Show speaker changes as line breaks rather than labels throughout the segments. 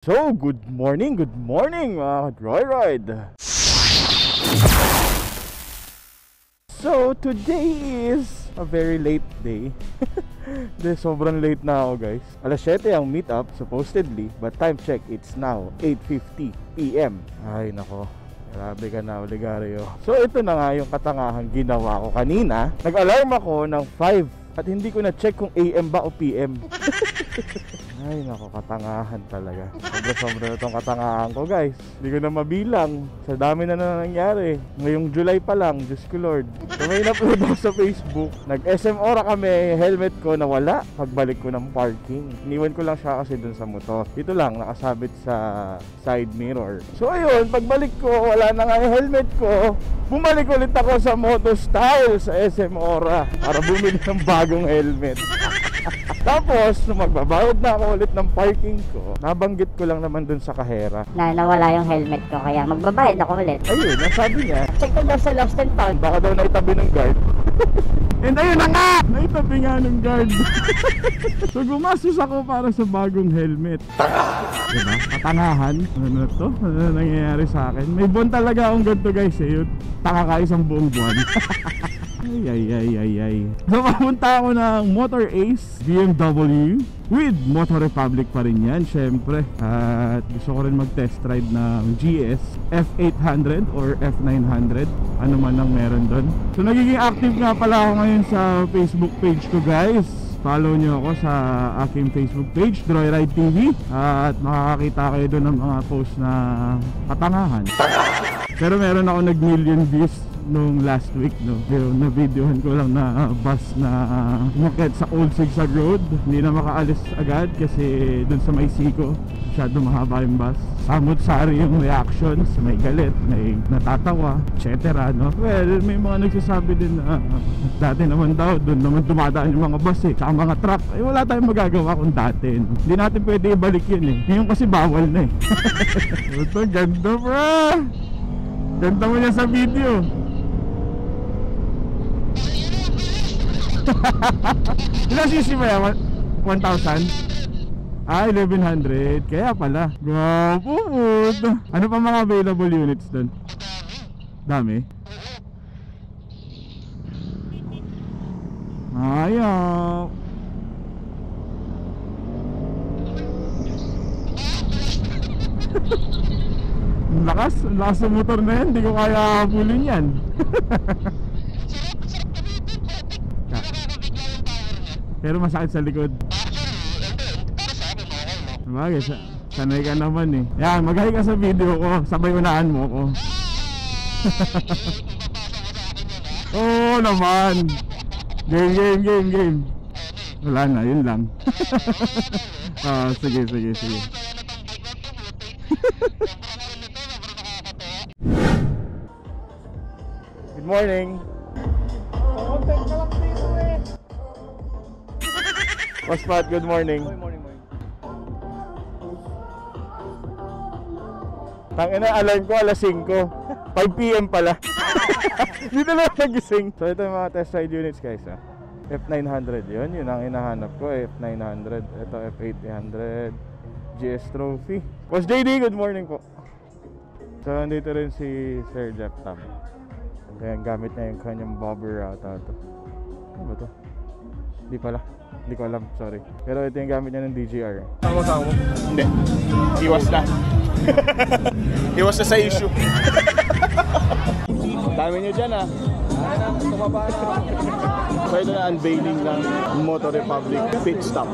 So, good morning mga Joyride. So, today is a very late day. Sobrang late na ako guys. Alas 7 ang meetup supposedly, but time check, it's now 8:50 PM. Ay nako, grabe ka na Oligario. So ito na nga yung katangahang ginawa ko kanina. Nag-alarm ako ng 5 at hindi ko na check kung AM ba o PM. Ay nako, katangahan talaga. Sobra na itong katangahan ko guys. Hindi ko na mabilang. Sa dami na nangyari. Ngayong July pa lang, Diyos ko Lord. So may na-upload ako sa Facebook. Nag-SM Ora kami, helmet ko nawala pagbalik ko ng parking. Iniwan ko lang siya kasi dun sa motor. Dito lang, nakasabit sa side mirror. So ayun, pagbalik ko, wala na nga yung helmet ko. Bumalik ulit ako sa Moto Style sa SM Ora para bumili ng bagong helmet. Tapos, nung magbabayad na ako ulit ng parking ko, nabanggit ko lang naman dun sa kahera
na nawala yung helmet ko, kaya magbabayad ako ulit.
Ayun, nasabi niya,
check ko daw sa lost and found.
baka daw naitabi ng guard. And ayun na nga! Naitabi nga ng guard. So gumastos ako para sa bagong helmet. Diba? Katangahan. Ano to? Ano nangyayari sa akin? May buwan talaga akong ganito guys eh. Yung tanga ka isang buong buwan. Ay. So papunta ako ng Motor Ace BMW with Motor Republic pa rin yan syempre. At gusto ko rin mag-test ride ng GS F800 or F900, ano man ang meron doon. So nagiging active nga pala ako ngayon sa Facebook page ko guys. Follow nyo ako sa aking Facebook page, Joyride TV, at makakakita kayo doon ng mga post na katangahan. Pero meron ako nag-million views nung last week, no? Yung na-videohan ko lang na bus na umakyat sa Old Sigsag Road. Hindi na makaalis agad kasi dun sa Maysiko masyado mahaba yung bus. Samot-sari yung reactions, may galit, may natatawa, etc. no? Well, may mga nagsasabi din na dati naman daw, dun naman dumadaan yung mga bus eh, tsaka mga truck. Eh wala tayong magagawa kung dati. Hindi natin pwede ibalik yun eh. Ngayon kasi bawal na eh. Ito, ganda bro! Ganda mo niya sa video. Ilang cc ba yan? 1,000? Ah, 1,100. Kaya pala. Gapupod. Ano pa mga available units doon? Dami. Ayaw. Lakas ng motor na yan. Hindi ko kaya habulin yan. Pero masakit sa likod. Sabagay, sanay ka naman eh. Yan, mag-hi ka sa video ko. Sabay unahan mo ko. Oo naman. Game. Wala na, yun lang. Sige. Good morning. What's Pat? Good morning. Morning. Tangina, alarm ko alas 5. 5 PM pala. Dito lang nagising. So ito yung mga test ride units guys ha. F900 yun ang hinahanap ko. F900. Ito F800 GS Trophy. Boss JD, good morning po. So nandito rin si Sir Jeff Tam. Kaya gamit niya yung kanyang bobber ata ito. Ano ba ito? Hindi ko alam, sorry. Pero ito yung gamit niya ng DJR.
Sama mo? Hindi. Iwas na. Iwas na sa issue.
Dami niyo dyan ah. So ito na unveiling ng Motor Republic pit stop.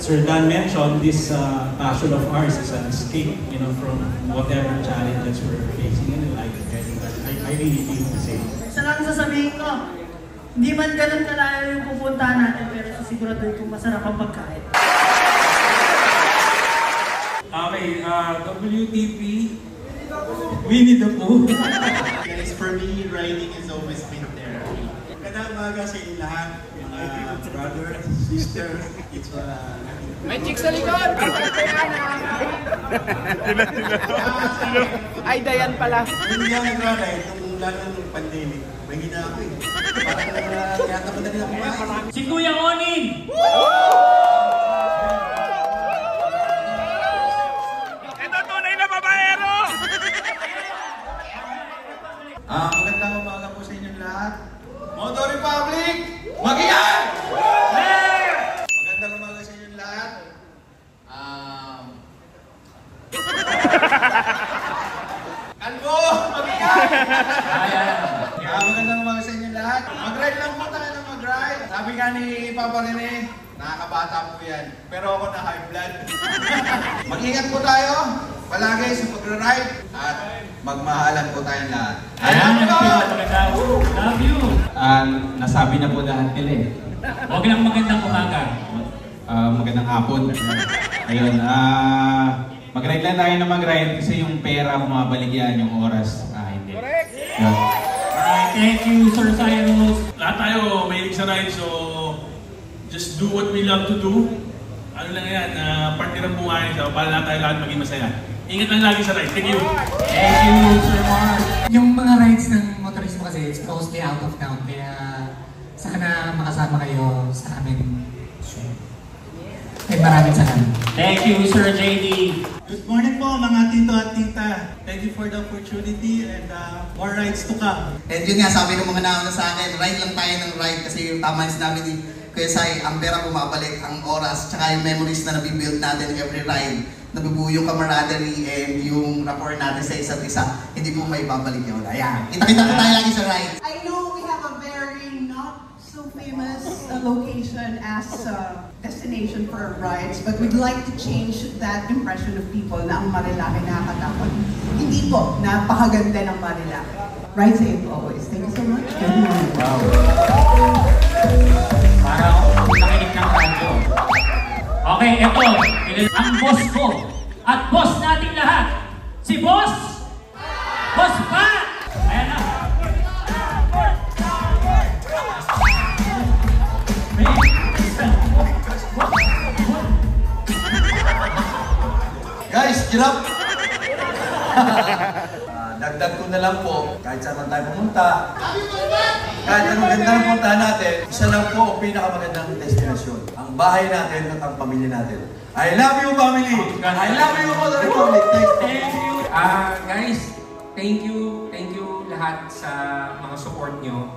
Sir Dan mentioned, this passion of ours is an escape, from whatever challenges we're facing in life. And I really feel the same.
Isa lang sasabihin ko, hindi man ganun kalayo yung pupuntahan natin, pero siguraduhin kung masarap ang pagkain.
Okay, WTP, Winnie the Pooh.
Guys, for me, riding has always been therapy. Magandang umaga sa inyo lahat, mga brother, sister, it's
May chicks sa likod! Ay, Dayan pala.
Hindi ako nag-ride nung lalo ng pandemic. May hina ako eh. Parang yata pa na rin ako kumain.
Si Kuya Onin!
Ito tunay na babaero!
Magandang umaga po sa inyong lahat. Motor Republic! Mag-iyan! Magandang umaga sa inyong lahat. Kalbo! Mag-iyan! Magandang umaga sa inyong lahat. Mag-ride lang po tayo ng mag-ride. Sabi nga ni Papa Rene, nakakabata po yan. Pero ako na high blood. Mag-ingat po tayo palagi sa pag-ride at magmahalan po tayong lahat.
Ayan, love you!
Nasabi na po lahat nila eh.
Huwag lang magandang umaga.
Magandang hapon. Ayun, mag-ride lang tayo na mag-ride kasi yung pera bumabalik yan, yung oras. Hindi.
Correct!
Yun.
Thank you, Sir Cyrus.
Lahat tayo may sa ride, so just do what we love to do. Ano lang yan, part ng buhay, so para lahat tayo lahat maging masaya. Ingat lang lagi sa ride. Thank you!
Thank you, Sir Mark.
Yung mga rides ng motorismo kasi it's mostly out of town, kaya sana makasama kayo sa amin. Ay, maraming salamat.
Thank you, Sir JD.
Good morning po mga tito at tita. Thank you for the opportunity and more rides to come.
And yun nga, sabi ng mga nauna sa akin, ride lang tayo ng ride kasi yung tama yung sinabi ni Kuya Sai, ang pera bumabalik, ang oras, tsaka yung memories na nabibuild natin every ride. Nabubuo yung camaraderie and yung rapport natin sa isa't isa. Hindi po may babalik yun. Ayan, kita-kita po tayo lagi sa ride.
I know we have a very not so famous location as a destination for our rides, but we'd like to change that impression of people na ang Marilaki nakakatakot. Hindi po, napakaganda ng Marilaki. Ride safe always. Thank you so much. Good morning.
Wow. Parang nakinig ng radyo. Okay, eto. Ang boss ko at boss nating lahat. Si Boss! Boss pa! Ayan na.
Guys, get up! Dagdag ko na lang po, kahit saan man tayo pumunta, kahit anong ganda ng puntahan natin, isa lang po ang pinakamagandang destinasyon. Ang bahay natin at ang pamilya natin. I love you, family! I love you, Motor Republic!
Thank you! Guys, thank you lahat sa mga support nyo.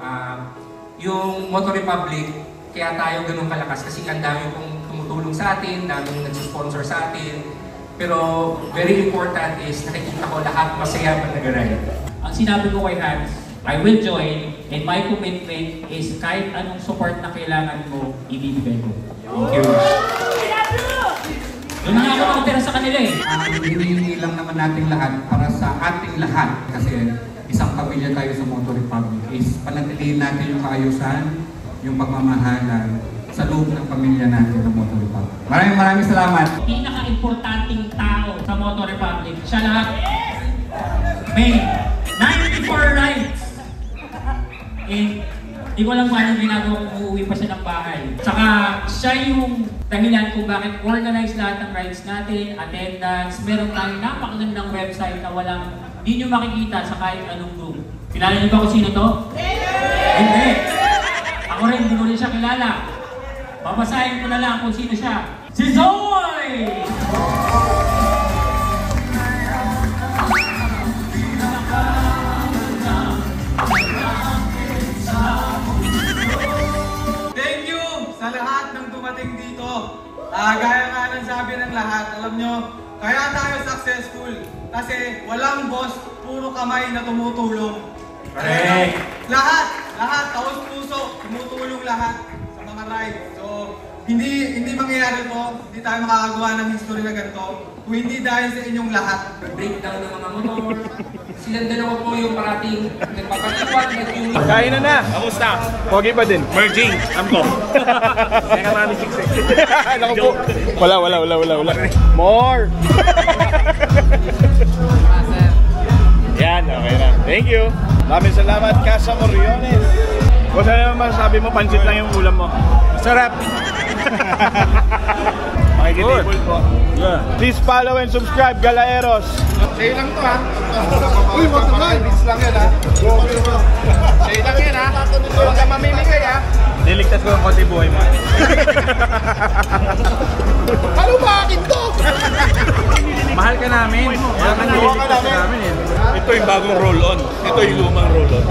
Yung Motor Republic, kaya tayo ganun kalakas kasi ang dami pong tumutulong sa atin, daming nag-sponsor sa atin. Pero very important is nakikita ko lahat masaya pag nag-ride. Ang sinabi ko kay Hans, I will join and my commitment is kahit anong support na kailangan mo, ibibigay ko. Thank you. Doon na nga ako nakatira sa kanila eh.
Hinihingi lang naman natin lahat para sa ating lahat kasi isang pamilya tayo sa Motor Republic is panatilihin natin yung kaayusan, yung pagmamahalan sa loob ng pamilya natin ng Motor Republic. Maraming salamat.
Pinaka-importanting tao sa Motor Republic, siya lahat may 94 rides. Di ko lang paano ginagawa kung uuwi pa siya ng bahay. Saka siya yung dahilan kung bakit organize lahat ng rides natin, attendance. Meron tayong napakagandang website na walang hindi nyo makikita sa kahit anong group. Kilala niyo ba kung sino to? Hindi! Ako rin, hindi ko rin siya kilala. Babasahin ko na lang kung sino siya. Si Zoe!
Thank you sa lahat ng dumating dito. Gaya nga ng sabi ng lahat, alam nyo, kaya tayo successful. Kasi walang boss, puro kamay na tumutulong.
Correct!
Lahat, taos puso, tumutulong lahat sa mga ride. So, hindi mangyayari to, hindi tayo makakagawa ng history na ganito kung hindi dahil sa inyong lahat.
Breakdown ng mga motor. Silang dalawa po yung parating nagpapaliwan, nag-unit.
Kain na! Kamusta? Pogi pa din. Merging. Amko. Teka, mami, 6-6. Naku po. Wala. More! Yan, okay na. Thank you. Maraming salamat, Casa Moriones. Kung saan naman masasabi mo, pansit lang yung ulam mo. Masarap. Makikitable po. Yeah. Please follow and subscribe, Galaeros.
Sa'yo lang to ha. Uy, matagal. Bits lang yan ha. Sa'yo lang yan ha. Huwag ka mamimigay ha.
Niligtas ko ang konti buhay mo.
Ano ba akin to?
Mahal ka namin. Mahal ka namin.
Ito yung bagong roll-on. Ito yung lumang roll-on.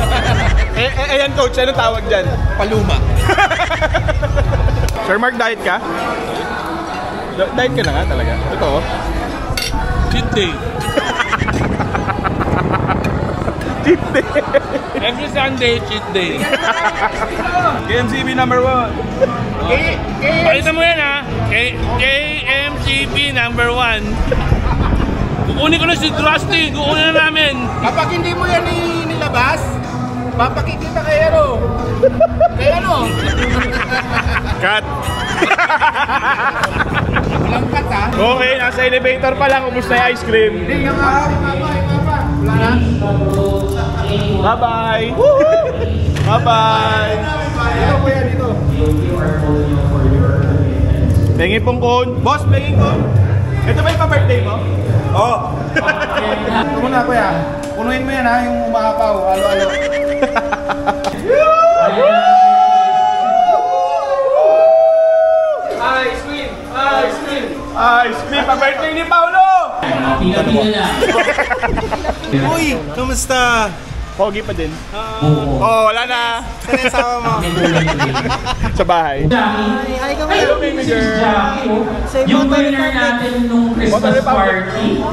Ayan coach, ano tawag dyan?
Paluma.
Sir Mark, diet ka? Diet ka na nga talaga. Totoo.
Cheat day.
Cheat day.
Every Sunday, cheat day.
KMCB number 1.
Pakita mo yan ha. KMCB number 1. Kukunin ko na si Drusty. Kukunin na namin.
Kapag hindi mo yan nilabas, papakikita kay Ero. Kay ano?
Cut.
Walang cut ha?
Okay, nasa elevator pa lang. Ubus na yung ice cream.
Hindi nga pa. Wala na?
Bye-bye. Bye-bye.
Dito po yan, dito.
Pengi pong cone. Boss, pengi cone. Ito ba yung pa-birthday mo? Oo.
Ito muna kuya. Punuin mo yan ha, yung umaapaw. Alo-alo. Ice cream! Ice cream!
Ice cream! Pa-birthday ni Paulo!
Pila-pila lang.
Uy! Kamusta? Pogi pa din. Oo, wala na.
Saan yung asawa mo?
Sa bahay.
Hi,
hello baby girl.
Yung winner natin nung Christmas party.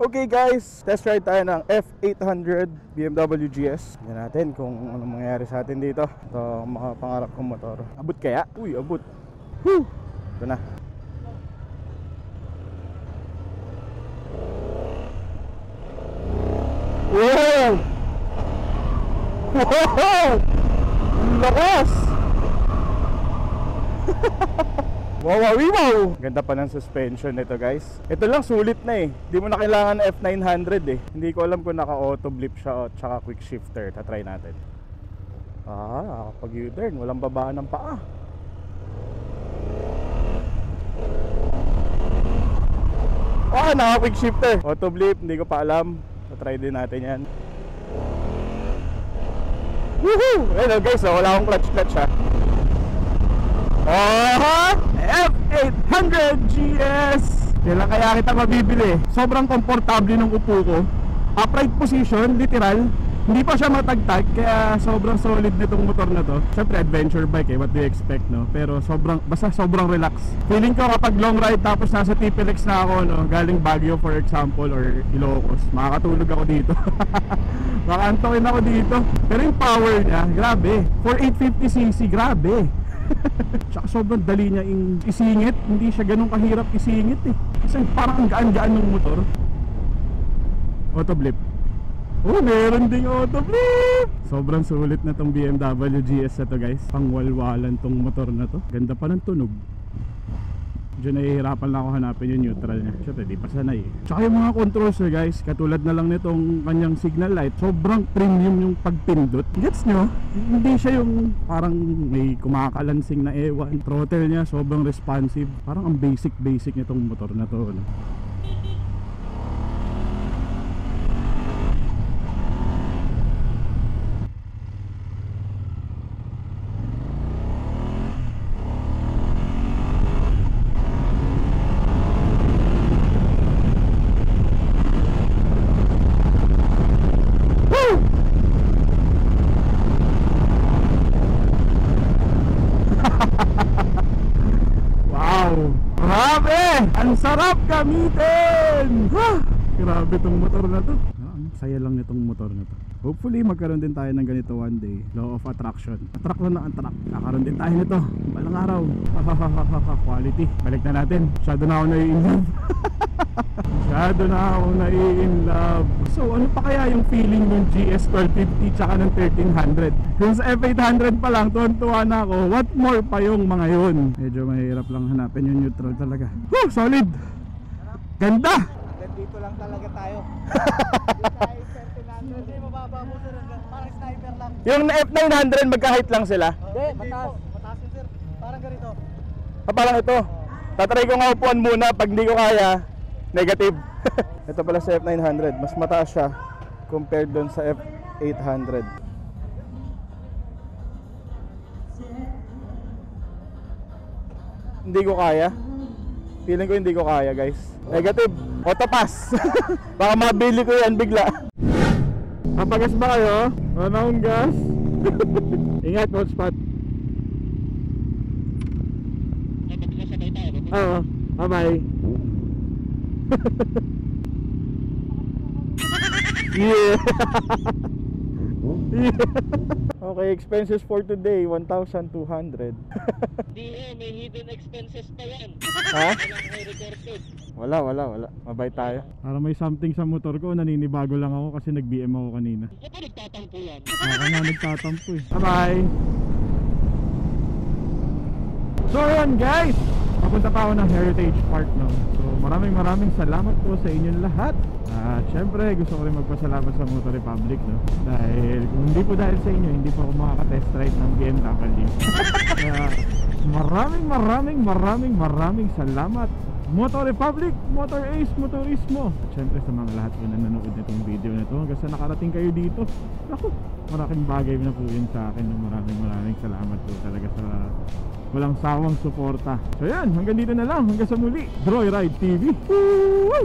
Okay guys, test ride tayo ng F800 BMW GS. Tignan natin kung ano mangyayari sa atin dito. Ito mga pangarap kong motor. Abot kaya? Uy, abot. Woo! Ito na. Wow! Wow! Lakas! Wow! Ganda pa ng suspension nito guys. Ito lang sulit na eh. Hindi mo na kailangan F900 eh. Hindi ko alam kung naka-auto blip siya o tsaka quick shifter. Tatry natin. Kapag U-turn, walang babaan ng paa. Naka-quick shifter. Auto blip, hindi ko pa alam. Tatry din natin yan. Woohoo! Hello guys, wala akong clutch ha. F800 GS. Kailan kaya kita mabibili? Sobrang komportable ng upo ko. Upright position, literal. Hindi pa siya matagtag, kaya sobrang solid nitong motor na to. Siyempre adventure bike eh, what do you expect no? Pero basta sobrang relax. Feeling ko kapag long ride tapos nasa TPLX na ako no, galing Baguio for example or Ilocos, makakatulog ako dito. Makaantokin ako dito. Pero yung power niya, grabe. For 850cc, grabe. Tsaka sobrang dali niya isingit. Hindi siya ganun kahirap isingit eh. Kasi parang ang gaan-gaan ng motor. Auto blip. Oh, meron ding auto blip. Sobrang sulit na tong BMW GS na to guys. Pangwalwalan tong motor na to. Ganda pa ng tunog. Diyan nahihirapan lang ako hanapin yung neutral niya. Siyempre di pa sanay eh. Tsaka yung mga controls niya guys, katulad na lang nitong kanyang signal light, sobrang premium yung pagpindot. Gets nyo? Hindi siya yung parang may kumakalansing na ewan. Throttle niya sobrang responsive. Parang ang basic nitong motor na to no? Ang sarap gamitin! Grabe tong motor na to. Ang saya lang nitong motor na to. Hopefully magkaroon din tayo ng ganito one day. Law of attraction. Attract lang na attract. Nakaroon din tayo nito. Balang araw. Quality. Balik na natin. Masyado na ako nai-inlove. Masyado na ako nai-inlove. So ano pa kaya yung feeling ng GS 1250 tsaka ng 1300? Kung sa F800 pa lang, tuwan-tuwa na ako. What more pa yung mga yun? Medyo mahirap lang hanapin yung neutral talaga. Woo! Solid! Ganda!
Hanggang dito lang talaga tayo. Hindi mababa mo sir, parang sniper lang.
Yung F900 magka-height lang sila?
Hindi, mataas. Mataas yun sir, parang ganito.
Parang ito. Tatry ko nga upuan muna, pag hindi ko kaya, negative. Ito pala sa F900, mas mataas siya compared doon sa F800. Hindi ko kaya. Feeling ko hindi ko kaya, guys. Negative. Auto pass. Baka mabili ko yan bigla. Papagas ba kayo? Wala akong gas. Ingat, coach Pat. Oo. Bye-bye. Yeah. Yeah. Okay, expenses for today 1,200.
May hidden expenses pa yan.
Ha?
Walang recorded.
Wala. Mabait tayo. Para may something sa motor ko, naninibago lang ako kasi nag-BM ako kanina.
Ito nagtatampo yan.
Ako na nagtatampo eh. Bye-bye. So yun guys, papunta pa ako ng Heritage Park no. So maraming salamat po sa inyong lahat. At syempre gusto ko rin magpasalamat sa Motor Republic no. Dahil kung hindi po dahil sa inyo, hindi po ako makaka-test ride ng BMW. Kaya maraming salamat Motor Republic, Motor Ace, Motorismo. At syempre sa mga lahat po na nanood nitong video na ito, hanggang sa nakarating kayo dito, naku, malaking bagay na po yun sa akin. Maraming salamat po talaga sa walang sawang suporta. So yan, hanggang dito na lang, hanggang sa muli, Droy Ride TV. Woo!